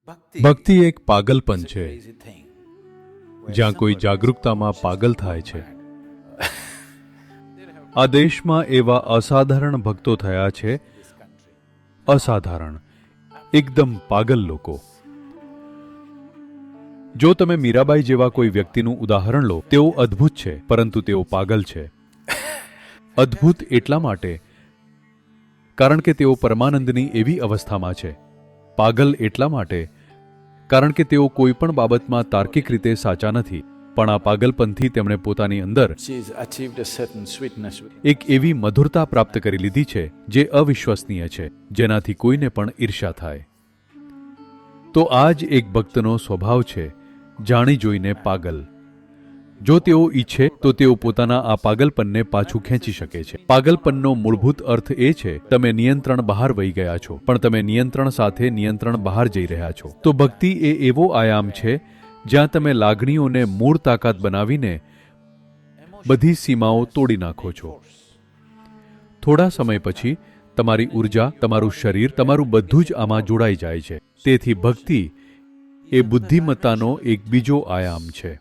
ભક્તિ એક પાગલપન છે, જ્યાં કોઈ જાગૃતતામાં પાગલ થાય છે. આ દેશમાં એવા અસાધારણ ભક્તો થયા છે, અસાધારણ, એકદમ પાગલ લોકો. જો તમે મીરાબાઈ જેવા કોઈ વ્યક્તિનું ઉદાહરણ લો, તેઓ અદ્ભુત છે, પરંતુ તેઓ પાગલ છે. અદ્ભુત એટલા માટે કારણ કે તેઓ પરમાનંદની એવી અવસ્થામાં છે. પાગલ એટલા માટે કારણ કે તેઓ કોઈ પણ બાબતમાં તાર્કિક રીતે સાચા નથી, પણ આ પાગલપનથી તેમણે પોતાની અંદર એક એવી મધુરતા પ્રાપ્ત કરી લીધી છે જે અવિશ્વસનીય છે, જેનાથી કોઈને પણ ઈર્ષ્યા થાય. તો આ જ એક ભક્તનો સ્વભાવ છે, જાણી જોઈને પાગલ. જો તેઓ ઈચ્છે તો તેઓ પોતાના આ પાગલપનને પાછું ખેંચી શકે છે. પાગલપનનો મૂળભૂત અર્થ એ છે તમે નિયંત્રણ બહાર વહી ગયા છો, પણ તમે નિયંત્રણ સાથે નિયંત્રણ બહાર જઈ રહ્યા છો. તો ભક્તિ એ એવો આયામ છે જ્યાં તમે લાગણીઓને મૂળ તાકાત બનાવીને બધી સીમાઓ તોડી નાખો છો. થોડા સમય પછી તમારી ઉર્જા, તમારું શરીર, તમારું બધું જ આમાં જોડાઈ જાય છે. તેથી ભક્તિ એ બુદ્ધિમત્તાનો એક બીજો આયામ છે.